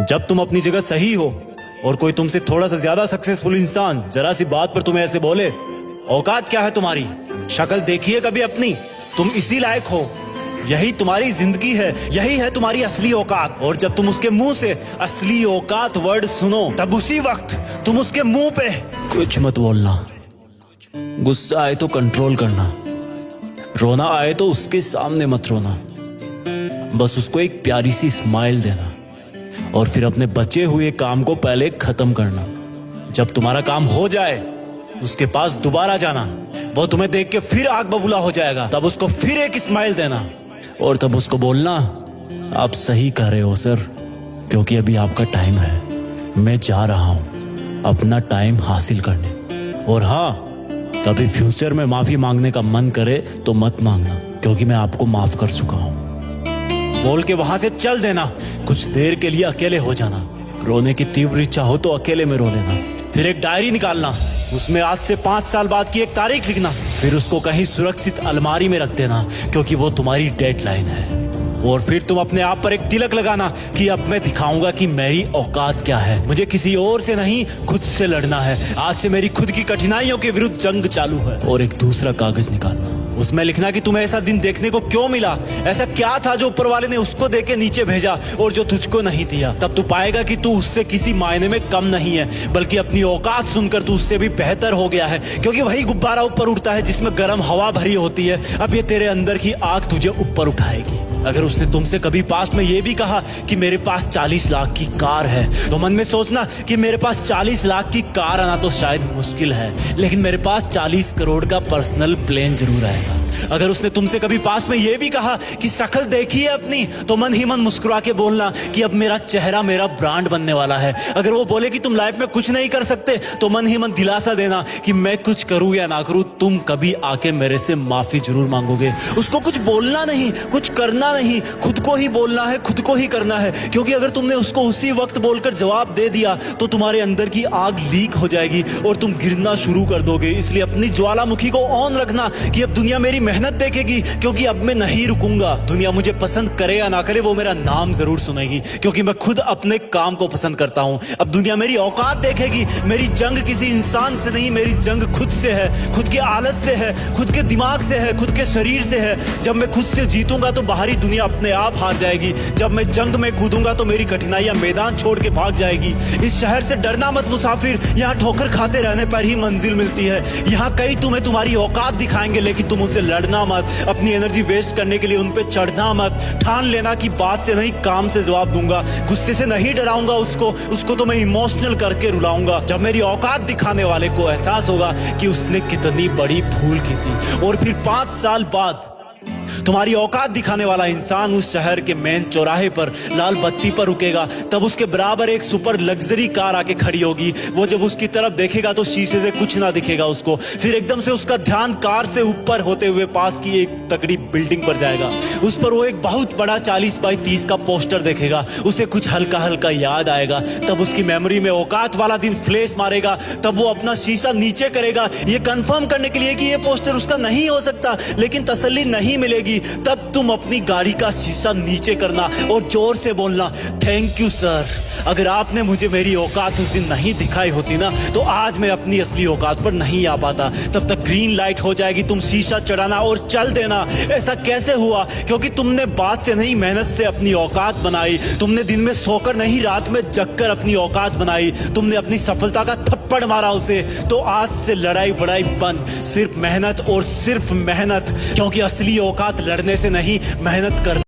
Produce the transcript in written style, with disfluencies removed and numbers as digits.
जब तुम अपनी जगह सही हो और कोई तुमसे थोड़ा सा ज्यादा सक्सेसफुल इंसान जरा सी बात पर तुम्हें ऐसे बोले, औकात क्या है तुम्हारी, शक्ल देखिए कभी अपनी, तुम इसी लायक हो, यही तुम्हारी जिंदगी है, यही है तुम्हारी असली औकात। और जब तुम उसके मुंह से असली औकात वर्ड सुनो, तब उसी वक्त तुम उसके मुंह पे कुछ मत बोलना, गुस्सा आए तो कंट्रोल करना, रोना आए तो उसके सामने मत रोना, बस उसको एक प्यारी सी स्माइल देना और फिर अपने बचे हुए काम को पहले खत्म करना। जब तुम्हारा काम हो जाए उसके पास दोबारा जाना, वो तुम्हें देख के फिर आग बबूला हो जाएगा, तब उसको फिर एक स्माइल देना और तब उसको बोलना, आप सही कह रहे हो सर, क्योंकि अभी आपका टाइम है, मैं जा रहा हूं अपना टाइम हासिल करने। और हाँ, कभी फ्यूचर में माफी मांगने का मन करे तो मत मांगना, क्योंकि मैं आपको माफ कर चुका हूं। बोल के वहां से चल देना, कुछ देर के लिए अकेले हो जाना, रोने की तीव्र इच्छा हो तो अकेले में रो लेना, फिर एक डायरी निकालना, उसमें आज से 5 साल बाद की एक तारीख लिखना, फिर उसको कहीं सुरक्षित अलमारी में रख देना, क्योंकि वो तुम्हारी डेडलाइन है। और फिर तुम अपने आप पर एक तिलक लगाना कि अब मैं दिखाऊंगा कि मेरी औकात क्या है, मुझे किसी और से नहीं खुद से लड़ना है, आज से मेरी खुद की कठिनाइयों के विरुद्ध जंग चालू है। और एक दूसरा कागज निकालना, उसमें लिखना कि तुम्हें ऐसा दिन देखने को क्यों मिला, ऐसा क्या था जो ऊपर वाले ने उसको देके नीचे भेजा और जो तुझको नहीं दिया। तब तू पाएगा कि तू उससे किसी मायने में कम नहीं है, बल्कि अपनी औकात सुनकर तू उससे भी बेहतर हो गया है, क्योंकि वही गुब्बारा ऊपर उड़ता है जिसमें गर्म हवा भरी होती है। अब ये तेरे अंदर की आग तुझे ऊपर उठाएगी। अगर उसने तुमसे कभी पास्ट में ये भी कहा कि मेरे पास 40 लाख की कार है, तो मन में सोचना कि मेरे पास 40 लाख की कार आना तो शायद मुश्किल है, लेकिन मेरे पास 40 करोड़ का पर्सनल प्लेन जरूर आएगा। अगर उसने तुमसे कभी पास में ये भी कहा कि शक्ल देखिए अपनी, तो मन ही मन मुस्कुरा के बोलना कि अब मेरा चेहरा मेरा ब्रांड बनने वाला है। अगर वो बोले कि तुम लाइफ में कुछ नहीं कर सकते, तो मन ही मन दिलासा देना कि मैं कुछ करूं या ना करूं, तुम कभी आके मेरे से माफी जरूर मांगोगे। उसको कुछ बोलना नहीं, कुछ करना नहीं, खुद को ही बोलना है, खुद को ही करना है, क्योंकि अगर तुमने उसको उसी वक्त बोलकर जवाब दे दिया तो तुम्हारे अंदर की आग लीक हो जाएगी और तुम गिरना शुरू कर दोगे। इसलिए अपनी ज्वालामुखी को ऑन रखना कि अब दुनिया मेरी मेहनत देखेगी, क्योंकि अब मैं नहीं रुकूंगा। दुनिया मुझे पसंद करे या ना करे, वो मेरा नाम जरूर सुनेगी, क्योंकि मैं खुद अपने काम को पसंद करता हूं। अब दुनिया मेरी औकात देखेगी, मेरी जंग किसी इंसान से नहीं, मेरी जंग खुद से है, खुद के आलत से है, खुद के दिमाग से है, खुद के शरीर से है। जब मैं खुद से जीतूंगा तो बाहरी दुनिया अपने आप हार जाएगी। जब मैं जंग में कूदूंगा तो मेरी कठिनाइयां मैदान छोड़ के भाग जाएगी। इस शहर से डरना मत मुसाफिर, यहाँ ठोकर खाते रहने पर ही मंजिल मिलती है। यहाँ कई तुम्हें तुम्हारी औकात दिखाएंगे, लेकिन तुम उनसे लड़ना मत, अपनी एनर्जी वेस्ट करने के लिए उन पे चढ़ना मत। ठान लेना कि बात से नहीं काम से जवाब दूंगा, गुस्से से नहीं डराऊंगा उसको तो मैं इमोशनल करके रुलाऊंगा। जब मेरी औकात दिखाने वाले को एहसास होगा कि उसने कितनी बड़ी भूल की थी, और फिर 5 साल बाद तुम्हारी औकात दिखाने वाला इंसान उस शहर के मेन चौराहे पर लाल बत्ती पर रुकेगा, तब उसके बराबर एक सुपर लग्जरी कार आके खड़ी होगी। वो जब उसकी तरफ देखेगा तो शीशे से कुछ ना दिखेगा उसको, फिर एकदम से उसका ध्यान कार से ऊपर होते हुए पास की एक तगड़ी बिल्डिंग पर जाएगा। उस पर वो एक बहुत बड़ा 40 बाई 30 का पोस्टर देखेगा, उसे कुछ हल्का हल्का याद आएगा। तब उसकी मेमोरी में औकात वाला दिन फ्लैश मारेगा। तब वो अपना शीशा नीचे करेगा, ये कंफर्म करने के लिए कि ये पोस्टर उसका नहीं हो सकता, लेकिन तसल्ली नहीं मिलेगी। तब तुम अपनी गाड़ी का शीशा नीचे करना और जोर से बोलना, थैंक यू सर, अगर आपने मुझे मेरी औकात उस दिन नहीं दिखाई होती ना, तो आज मैं अपनी असली औकात पर नहीं आ पाता। तब तक ग्रीन लाइट हो जाएगी, तुम शीशा चढ़ाना और चल देना। ऐसा कैसे हुआ? क्योंकि तुमने बात से नहीं मेहनत से अपनी औकात बनाई। तुमने दिन में सोकर नहीं रात में जगकर अपनी औकात बनाई। तुमने अपनी सफलता का थप्पड़ मारा उसे। तो आज से लड़ाई वड़ाई बंद, सिर्फ मेहनत और सिर्फ मेहनत, क्योंकि असली औकात लड़ने से नहीं, मेहनत करने